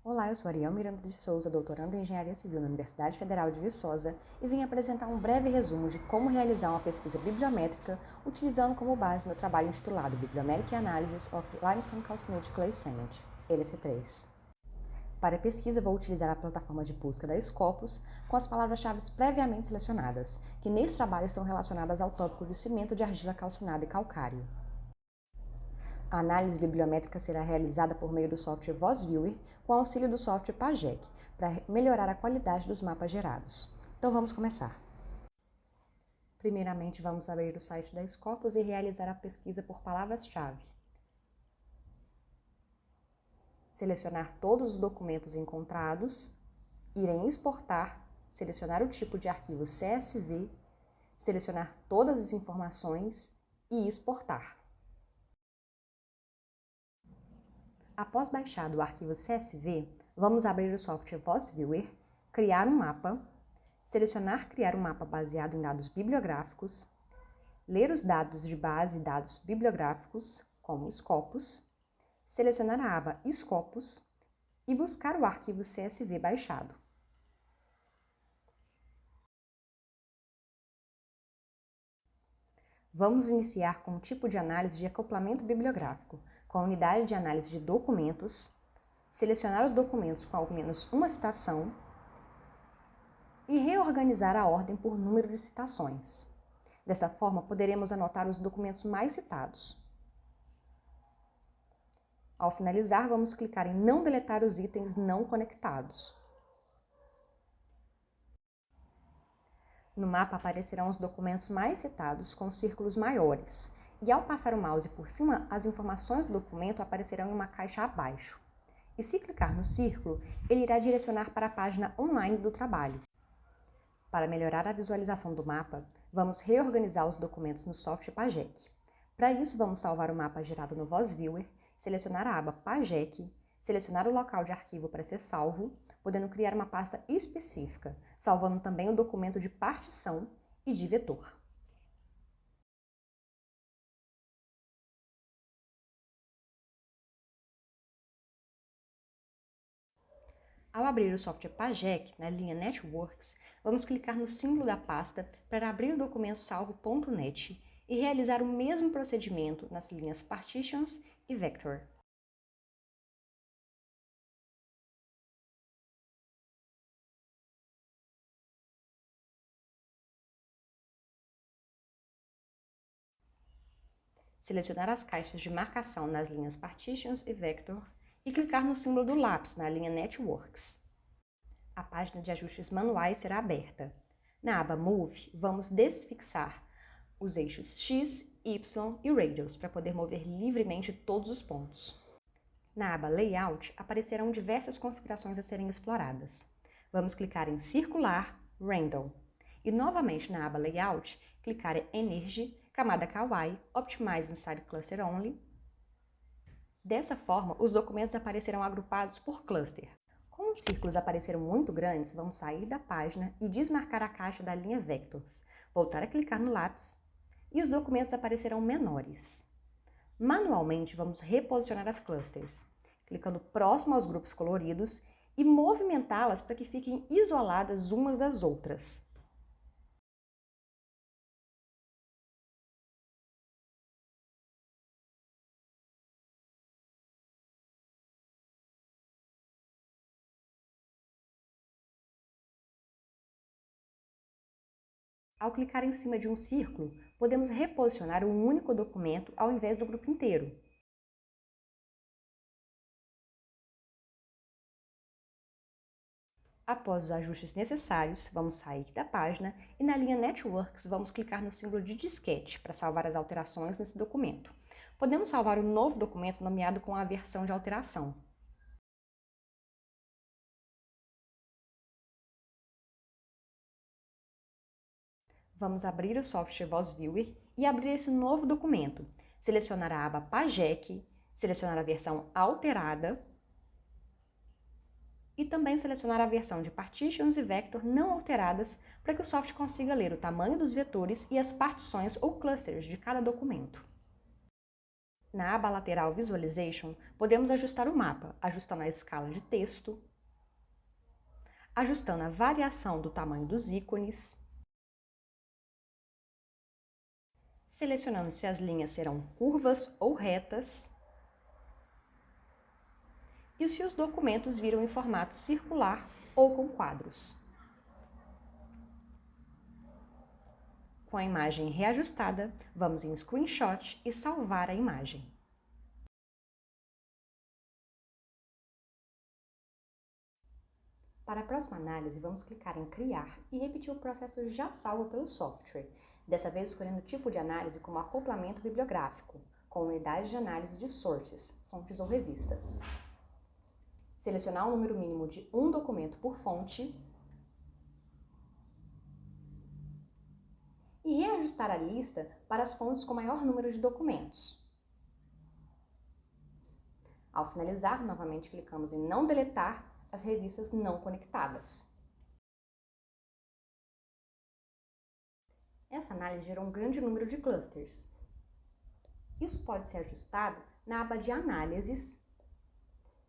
Olá, eu sou Ariel Miranda de Souza, doutoranda em Engenharia Civil na Universidade Federal de Viçosa e vim apresentar um breve resumo de como realizar uma pesquisa bibliométrica utilizando como base meu trabalho intitulado Bibliometric Analysis of Limestone Calcinite Clay Cement, LC3. Para a pesquisa, vou utilizar a plataforma de busca da Scopus com as palavras-chave previamente selecionadas, que nesse trabalho estão relacionadas ao tópico de cimento de argila calcinada e calcário. A análise bibliométrica será realizada por meio do software VozViewer com auxílio do software PAGEC, para melhorar a qualidade dos mapas gerados. Então vamos começar. Primeiramente, vamos abrir o site da Scopus e realizar a pesquisa por palavras-chave. Selecionar todos os documentos encontrados, ir em exportar, selecionar o tipo de arquivo CSV, selecionar todas as informações e exportar. Após baixado o arquivo CSV, vamos abrir o software VozViewer, criar um mapa, selecionar criar um mapa baseado em dados bibliográficos, ler os dados de base e dados bibliográficos, como Scopus, selecionar a aba Scopus e buscar o arquivo CSV baixado. Vamos iniciar com o tipo de análise de acoplamento bibliográfico, com a unidade de análise de documentos, selecionar os documentos com ao menos uma citação e reorganizar a ordem por número de citações. Desta forma, poderemos anotar os documentos mais citados. Ao finalizar, vamos clicar em não deletar os itens não conectados. No mapa aparecerão os documentos mais citados com círculos maiores, e ao passar o mouse por cima, as informações do documento aparecerão em uma caixa abaixo. E se clicar no círculo, ele irá direcionar para a página online do trabalho. Para melhorar a visualização do mapa, vamos reorganizar os documentos no software PAGEC. Para isso, vamos salvar o mapa gerado no VozViewer, selecionar a aba PAGEC, selecionar o local de arquivo para ser salvo, podendo criar uma pasta específica, salvando também o documento de partição e de vetor. Ao abrir o software PAGEC, na linha Networks, vamos clicar no símbolo da pasta para abrir o documento salvo.net e realizar o mesmo procedimento nas linhas Partitions e Vector. Selecionar as caixas de marcação nas linhas Partitions e Vector e clicar no símbolo do lápis na linha Networks. A página de ajustes manuais será aberta. Na aba Move, vamos desfixar os eixos X, Y e Radius para poder mover livremente todos os pontos. Na aba Layout, aparecerão diversas configurações a serem exploradas. Vamos clicar em Circular, Random. E novamente na aba Layout, clicar em Energy, camada Kawaii, Optimize Inside Cluster Only. Dessa forma, os documentos aparecerão agrupados por cluster. Como os círculos apareceram muito grandes, vamos sair da página e desmarcar a caixa da linha Vectors, voltar a clicar no lápis e os documentos aparecerão menores. Manualmente, vamos reposicionar as clusters, clicando próximo aos grupos coloridos e movimentá-las para que fiquem isoladas umas das outras. Ao clicar em cima de um círculo, podemos reposicionar um único documento ao invés do grupo inteiro. Após os ajustes necessários, vamos sair da página e na linha Networks vamos clicar no símbolo de disquete para salvar as alterações nesse documento. Podemos salvar um novo documento nomeado com a versão de alteração. Vamos abrir o software VozViewer e abrir esse novo documento. Selecionar a aba PAGEC, selecionar a versão alterada e também selecionar a versão de Partitions e Vector não alteradas para que o software consiga ler o tamanho dos vetores e as partições ou clusters de cada documento. Na aba lateral Visualization, podemos ajustar o mapa, ajustando a escala de texto, ajustando a variação do tamanho dos ícones, selecionando se as linhas serão curvas ou retas, e se os documentos viram em formato circular ou com quadros. Com a imagem reajustada, vamos em Screenshot e salvar a imagem. Para a próxima análise, vamos clicar em Criar e repetir o processo já salvo pelo software, dessa vez escolhendo o tipo de análise como acoplamento bibliográfico, com unidade de análise de sources, fontes ou revistas. Selecionar o número mínimo de um documento por fonte e reajustar a lista para as fontes com maior número de documentos. Ao finalizar, novamente clicamos em Não deletar as revistas não conectadas. Essa análise gerou um grande número de clusters. Isso pode ser ajustado na aba de Análises,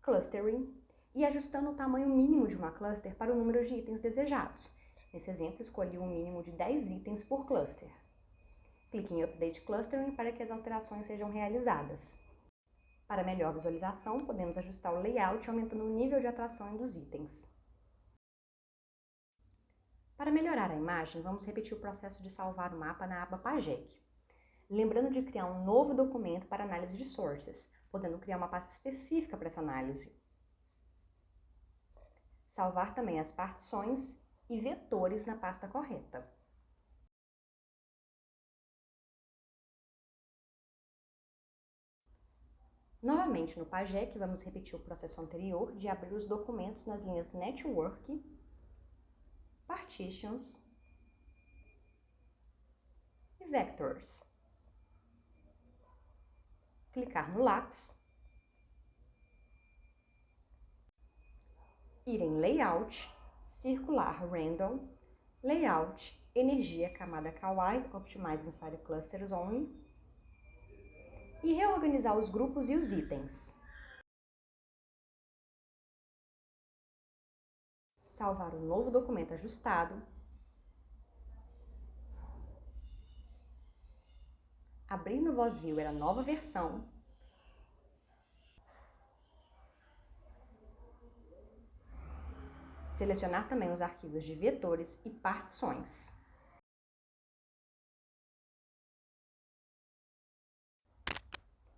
Clustering, e ajustando o tamanho mínimo de uma cluster para o número de itens desejados. Nesse exemplo, escolhi um mínimo de 10 itens por cluster. Clique em Update Clustering para que as alterações sejam realizadas. Para melhor visualização, podemos ajustar o layout aumentando o nível de atração dos itens. Para melhorar a imagem, vamos repetir o processo de salvar o mapa na aba Pagec. Lembrando de criar um novo documento para análise de sources, podendo criar uma pasta específica para essa análise. Salvar também as partições e vetores na pasta correta. Novamente no Pagec, vamos repetir o processo anterior de abrir os documentos nas linhas Network, Partitions e Vectors. Clicar no lápis, ir em Layout, Circular Random, Layout, Energia, Camada Kawaii, Optimize Inside Clusters Only, e reorganizar os grupos e os itens. Salvar um novo documento ajustado, abrir no VozViewer a nova versão, selecionar também os arquivos de vetores e partições.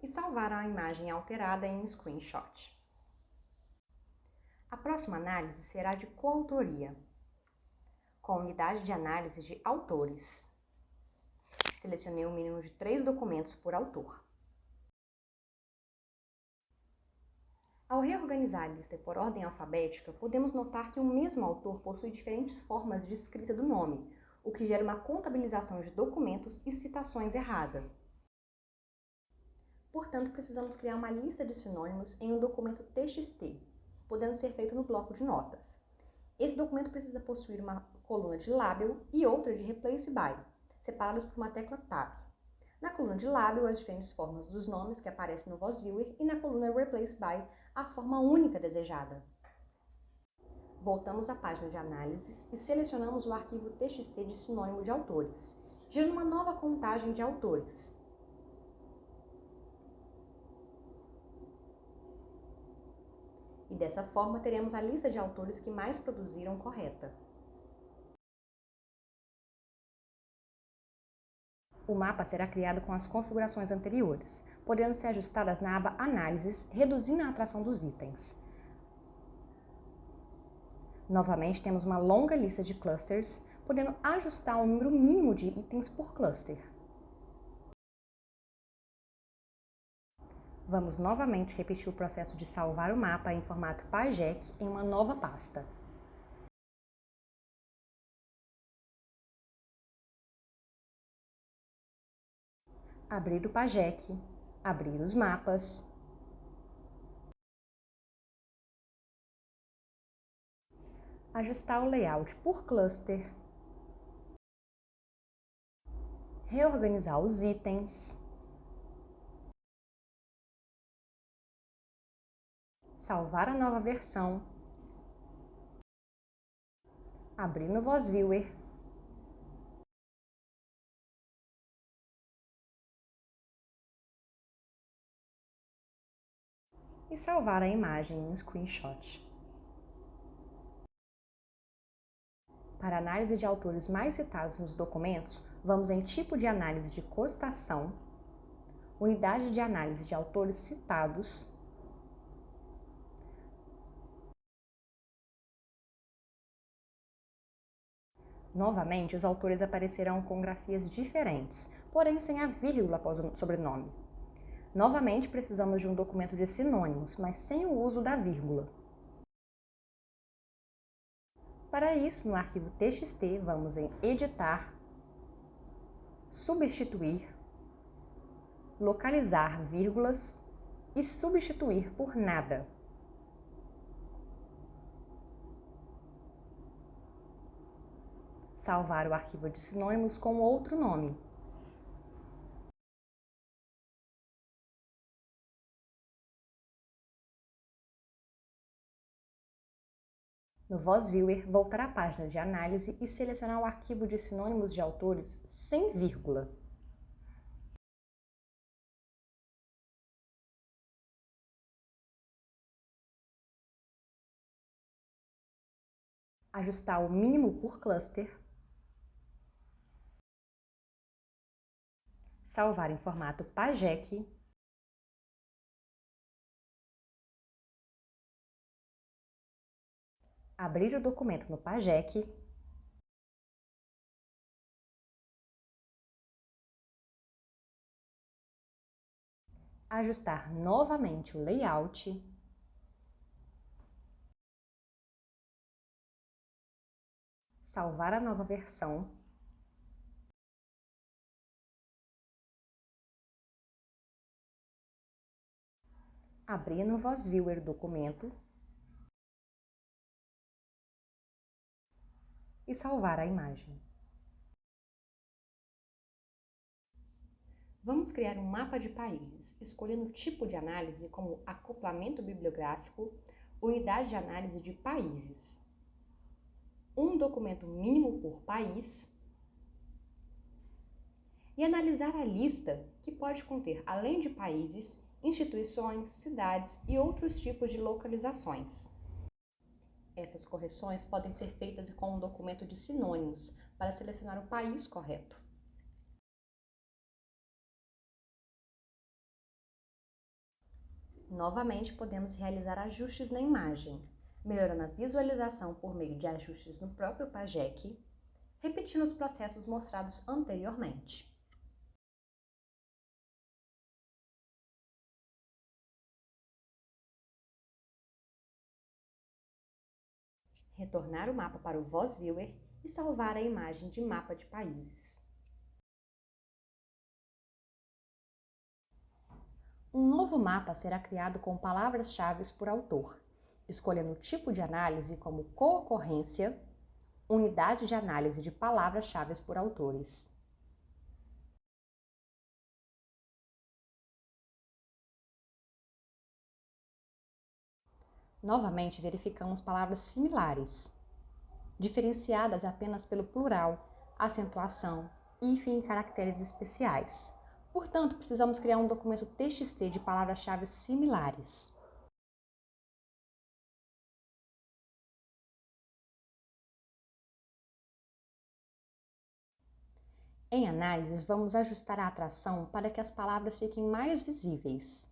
E salvar a imagem alterada em Screenshot. A próxima análise será de coautoria, com a unidade de análise de autores. Selecionei o mínimo de 3 documentos por autor. Ao reorganizar a lista por ordem alfabética, podemos notar que o mesmo autor possui diferentes formas de escrita do nome, o que gera uma contabilização de documentos e citações errada. Portanto, precisamos criar uma lista de sinônimos em um documento TXT, podendo ser feito no bloco de notas. Esse documento precisa possuir uma coluna de label e outra de replace by, separadas por uma tecla Tab. Na coluna de label, as diferentes formas dos nomes que aparecem no VozViewer e na coluna replace by, a forma única desejada. Voltamos à página de análises e selecionamos o arquivo TXT de sinônimo de autores, gerando uma nova contagem de autores. E dessa forma teremos a lista de autores que mais produziram correta. O mapa será criado com as configurações anteriores, podendo ser ajustadas na aba Análises, reduzindo a atração dos itens. Novamente, temos uma longa lista de clusters, podendo ajustar o número mínimo de itens por cluster. Vamos novamente repetir o processo de salvar o mapa em formato Pagec em uma nova pasta. Abrir o Pagec, abrir os mapas, ajustar o layout por cluster, reorganizar os itens, salvar a nova versão, abrir no Voz Viewer, e salvar a imagem em screenshot. Para análise de autores mais citados nos documentos, vamos em Tipo de análise de costação, Unidade de análise de autores citados, novamente, os autores aparecerão com grafias diferentes, porém sem a vírgula após o sobrenome. Novamente, precisamos de um documento de sinônimos, mas sem o uso da vírgula. Para isso, no arquivo TXT, vamos em Editar, Substituir, Localizar vírgulas e substituir por nada. Salvar o arquivo de sinônimos com outro nome. No Voz Viewer, voltar à página de análise e selecionar o arquivo de sinônimos de autores sem vírgula. Ajustar o mínimo por cluster. Salvar em formato PAGEC. Abrir o documento no PAGEC. Ajustar novamente o layout. Salvar a nova versão. Abrir no Voz Viewer o documento. E salvar a imagem. Vamos criar um mapa de países, escolhendo o tipo de análise como acoplamento bibliográfico, unidade de análise de países, um documento mínimo por país e analisar a lista que pode conter, além de países, instituições, cidades e outros tipos de localizações. Essas correções podem ser feitas com um documento de sinônimos para selecionar o país correto. Novamente, podemos realizar ajustes na imagem, melhorando a visualização por meio de ajustes no próprio PAGEC, repetindo os processos mostrados anteriormente. Retornar o mapa para o Voz Viewer e salvar a imagem de mapa de países. Um novo mapa será criado com palavras-chave por autor, escolhendo o tipo de análise como coocorrência, unidade de análise de palavras-chave por autores. Novamente, verificamos palavras similares, diferenciadas apenas pelo plural, acentuação, hífen e caracteres especiais. Portanto, precisamos criar um documento TXT de palavras-chave similares. Em análises, vamos ajustar a atração para que as palavras fiquem mais visíveis.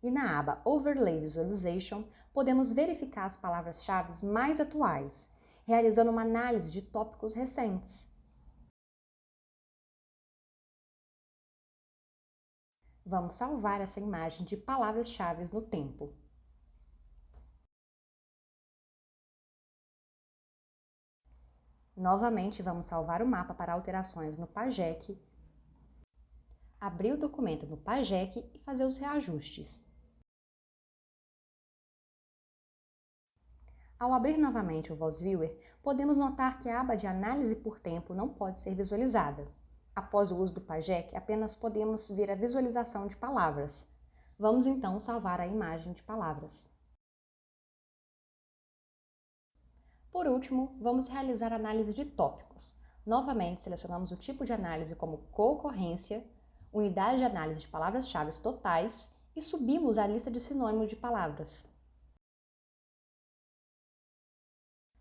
E na aba Overlay Visualization, podemos verificar as palavras-chave mais atuais, realizando uma análise de tópicos recentes. Vamos salvar essa imagem de palavras-chave no tempo. Novamente, vamos salvar o mapa para alterações no PAGEC, abrir o documento no PAGEC e fazer os reajustes. Ao abrir novamente o Voz Viewer, podemos notar que a aba de análise por tempo não pode ser visualizada. Após o uso do PAGEC, apenas podemos ver a visualização de palavras. Vamos então salvar a imagem de palavras. Por último, vamos realizar análise de tópicos. Novamente, selecionamos o tipo de análise como co-ocorrência, unidade de análise de palavras-chave totais e subimos a lista de sinônimos de palavras.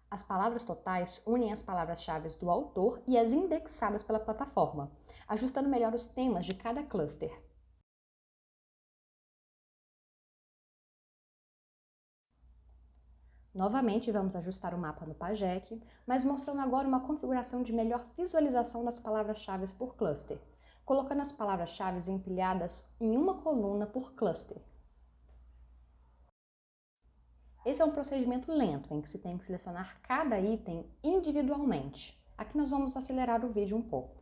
As palavras totais unem as palavras-chave do autor e as indexadas pela plataforma, ajustando melhor os temas de cada cluster. Novamente, vamos ajustar o mapa no Pajek, mas mostrando agora uma configuração de melhor visualização das palavras-chave por cluster, colocando as palavras-chave empilhadas em uma coluna por cluster. Esse é um procedimento lento, em que se tem que selecionar cada item individualmente. Aqui nós vamos acelerar o vídeo um pouco.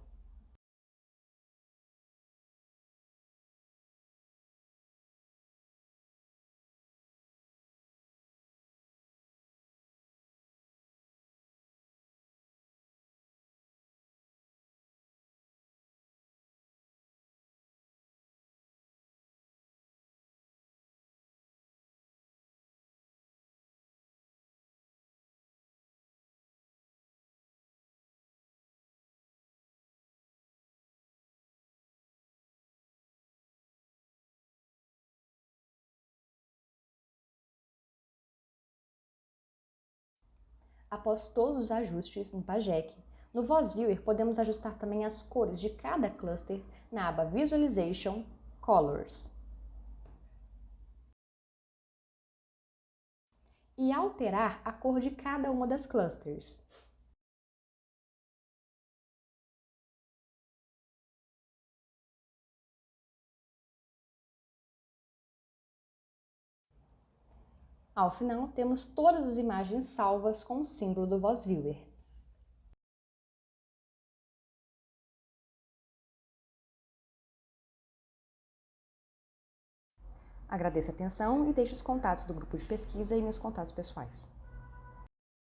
Após todos os ajustes no Pajek, no Voz Viewer podemos ajustar também as cores de cada cluster na aba Visualization Colors. E alterar a cor de cada uma das clusters. Ao final, temos todas as imagens salvas com o símbolo do Voz Viewer. Agradeço a atenção e deixo os contatos do grupo de pesquisa e meus contatos pessoais.